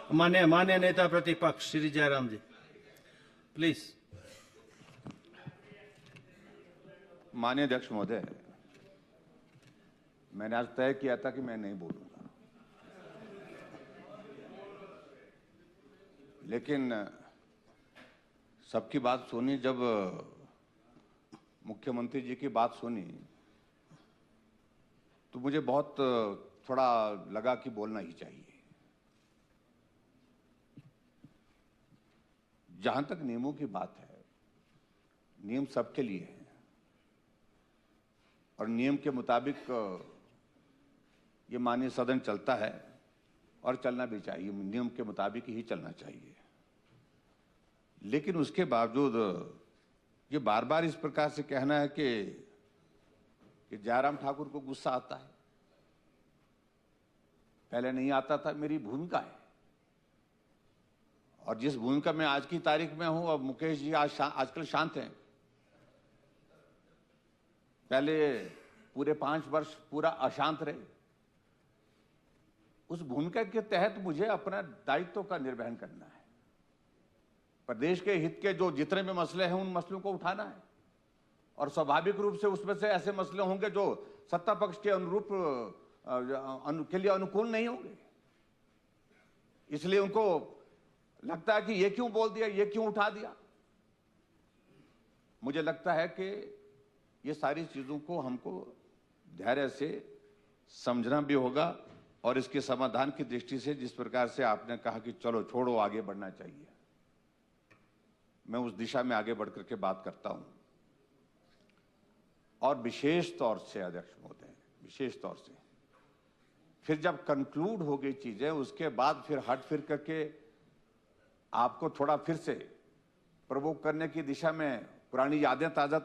मान्य नेता प्रतिपक्ष श्री जयराम जी, प्लीज। माननीय अध्यक्ष महोदय, मैंने आज तय किया था कि मैं नहीं बोलूंगा, लेकिन सबकी बात सुनी, जब मुख्यमंत्री जी की बात सुनी तो मुझे बहुत थोड़ा लगा कि बोलना ही चाहिए। जहां तक नियमों की बात है, नियम सबके लिए है और नियम के मुताबिक ये माननीय सदन चलता है और चलना भी चाहिए, नियम के मुताबिक ही चलना चाहिए। लेकिन उसके बावजूद ये बार बार इस प्रकार से कहना है कि जयराम ठाकुर को गुस्सा आता है, पहले नहीं आता था, मेरी भूमिका है। और जिस भूमिका में आज की तारीख में हूं, अब मुकेश जी आजकल शांत हैं, पहले पूरे 5 वर्ष पूरा अशांत रहे। उस भूमिका के तहत मुझे अपना दायित्व का निर्वहन करना है, प्रदेश के हित के जो जितने भी मसले हैं उन मसलों को उठाना है, और स्वाभाविक रूप से उसमें से ऐसे मसले होंगे जो सत्ता पक्ष के अनुरूप के लिए अनुकूल नहीं होंगे। इसलिए उनको लगता है कि ये क्यों बोल दिया, ये क्यों उठा दिया। मुझे लगता है कि ये सारी चीजों को हमको धैर्य से समझना भी होगा, और इसके समाधान की दृष्टि से जिस प्रकार से आपने कहा कि चलो छोड़ो, आगे बढ़ना चाहिए, मैं उस दिशा में आगे बढ़ करके बात करता हूं। और विशेष तौर से अध्यक्ष महोदय, विशेष तौर से फिर जब कंक्लूड हो गई चीजें, उसके बाद फिर हट फिर करके आपको थोड़ा फिर से प्रवोक करने की दिशा में पुरानी यादें ताजा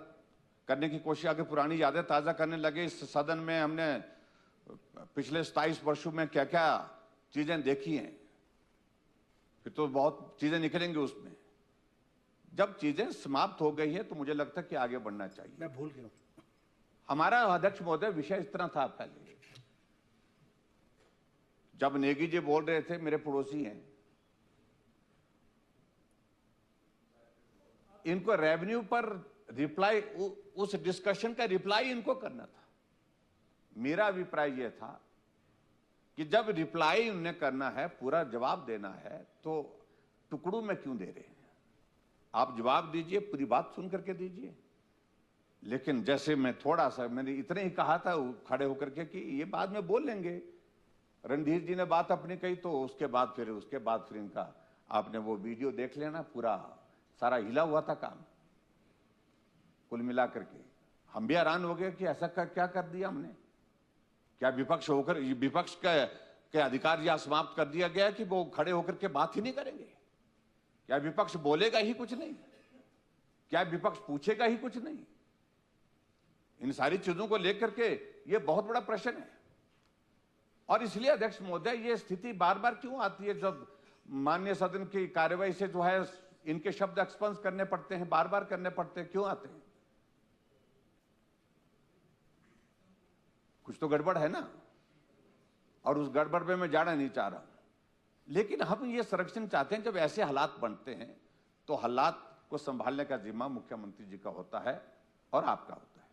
करने की कोशिश, अगर पुरानी यादें ताजा करने लगे इस सदन में, हमने पिछले 27 वर्षों में क्या क्या चीजें देखी हैं, फिर तो बहुत चीजें निकलेंगी उसमें। जब चीजें समाप्त हो गई है तो मुझे लगता है कि आगे बढ़ना चाहिए। मैं भूल गया। हमारा अध्यक्ष महोदय विषय इस तरह था, पहले जब नेगी जी बोल रहे थे, मेरे पड़ोसी हैं, इनको रेवेन्यू पर रिप्लाई, उस डिस्कशन का रिप्लाई इनको करना था। मेरा अभिप्राय यह था कि जब रिप्लाई उन्हें करना है, पूरा जवाब देना है, तो टुकड़ों में क्यों दे रहे हैं। आप जवाब दीजिए, पूरी बात सुन करके दीजिए। लेकिन जैसे मैं थोड़ा सा, मैंने इतने ही कहा था खड़े होकर के कि ये बाद में बोल लेंगे, रणधीर जी ने बात अपनी कही, तो उसके बाद फिर इनका आपने वो वीडियो देख लेना, पूरा सारा हिला हुआ था काम। कुल मिलाकर के हम भी हैरान हो गए कि ऐसा क्या कर दिया हमने। क्या विपक्ष होकर विपक्ष के अधिकार या समाप्त कर दिया गया कि वो खड़े होकर के बात ही नहीं करेंगे। क्या विपक्ष बोलेगा ही कुछ नहीं, क्या विपक्ष पूछेगा ही कुछ नहीं। इन सारी चीजों को लेकर के ये बहुत बड़ा प्रश्न है। और इसलिए अध्यक्ष महोदय, ये स्थिति बार बार क्यों आती है, जब माननीय सदन की कार्यवाही से जो है इनके शब्द एक्सपंस करने पड़ते हैं, बार बार करने पड़ते हैं, क्यों आते हैं। कुछ तो गड़बड़ है ना, और उस गड़बड़ में मैं जाना नहीं चाह रहा। लेकिन हम ये संरक्षण चाहते हैं, जब ऐसे हालात बनते हैं तो हालात को संभालने का जिम्मा मुख्यमंत्री जी का होता है और आपका होता है,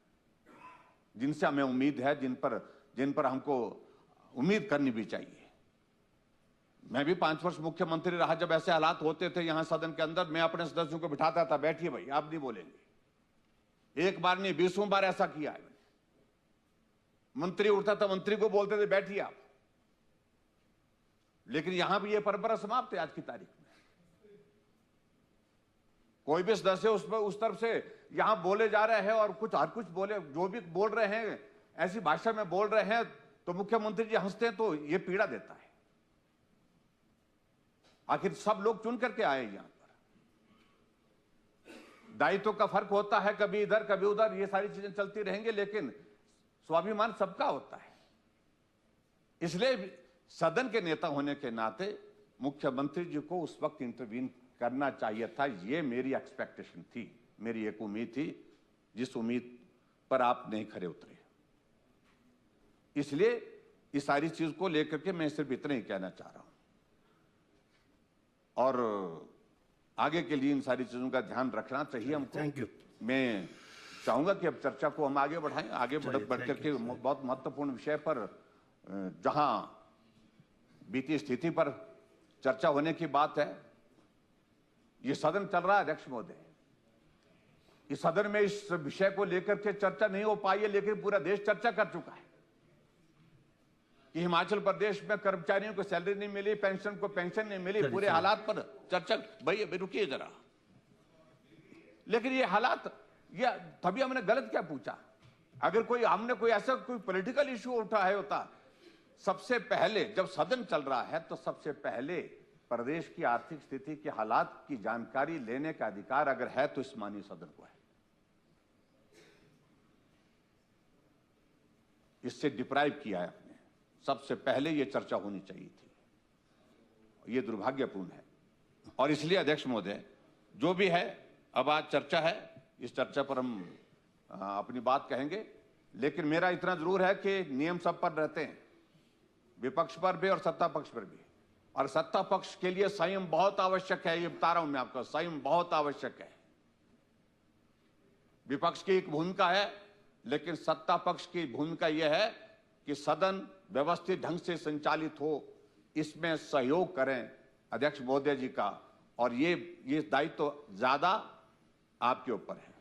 जिनसे हमें उम्मीद है, जिन पर हमको उम्मीद करनी भी चाहिए। मैं भी 5 वर्ष मुख्यमंत्री रहा, जब ऐसे हालात होते थे यहां सदन के अंदर, मैं अपने सदस्यों को बिठाता था, बैठिए भाई, आप नहीं बोलेंगे। एक बार नहीं, 20 बार ऐसा किया है। मंत्री उठता था, मंत्री को बोलते थे बैठिए आप। लेकिन यहां भी ये परंपरा समाप्त है आज की तारीख में। कोई भी सदस्य उस तरफ से यहां बोले जा रहे हैं और हर कुछ बोले, जो भी बोल रहे हैं ऐसी भाषा में बोल रहे हैं, तो मुख्यमंत्री जी हंसते हैं, तो ये पीड़ा देता है। आखिर सब लोग चुन करके आए यहां पर, दायित्व का फर्क होता है, कभी इधर कभी उधर, ये सारी चीजें चलती रहेंगी, लेकिन स्वाभिमान सबका होता है। इसलिए सदन के नेता होने के नाते मुख्यमंत्री जी को उस वक्त इंटरवीन करना चाहिए था। ये मेरी एक्सपेक्टेशन थी, मेरी एक उम्मीद थी, जिस उम्मीद पर आप नहीं खरे उतरे। इसलिए इस सारी चीज को लेकर के मैं सिर्फ इतना ही कहना चाह रहा हूं और आगे के लिए इन सारी चीजों का ध्यान रखना चाहिए हमको। Thank you. मैं चाहूंगा कि अब चर्चा को हम आगे बढ़ाएं, आगे बढ़ करके बहुत महत्वपूर्ण विषय पर जहां बीती स्थिति पर चर्चा होने की बात है। ये सदन चल रहा है अध्यक्ष महोदय, इस सदन में इस विषय को लेकर के चर्चा नहीं हो पाई है, लेकिन पूरा देश चर्चा कर चुका है कि हिमाचल प्रदेश में कर्मचारियों को सैलरी नहीं मिली, पेंशन को पेंशन नहीं मिली, पूरे हालात पर चर्चा। भाई रुकिए जरा, लेकिन ये हालात, ये तभी हमने गलत क्या पूछा? अगर कोई हमने कोई ऐसा कोई पॉलिटिकल इशू उठाया होता, सबसे पहले जब सदन चल रहा है तो सबसे पहले प्रदेश की आर्थिक स्थिति के हालात की जानकारी लेने का अधिकार अगर है तो इस माननीय सदन को है। इससे डिप्राइव किया है आपने, सबसे पहले यह चर्चा होनी चाहिए थी। यह दुर्भाग्यपूर्ण है और इसलिए अध्यक्ष महोदय जो भी है, अब आज चर्चा है, इस चर्चा पर हम अपनी बात कहेंगे, लेकिन मेरा इतना जरूर है कि नियम सब पर रहते हैं, विपक्ष पर भी और सत्ता पक्ष पर भी, और सत्ता पक्ष के लिए संयम बहुत आवश्यक है। ये बता रहा हूं मैं आपको, संयम बहुत आवश्यक है। विपक्ष की एक भूमिका है, लेकिन सत्ता पक्ष की भूमिका यह है कि सदन व्यवस्थित ढंग से संचालित हो, इसमें सहयोग करें अध्यक्ष महोदय जी का, और ये दायित्व तो ज्यादा आपके ऊपर है,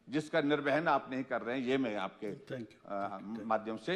जिसका निर्वहन आप नहीं कर रहे हैं। ये मैं आपके माध्यम से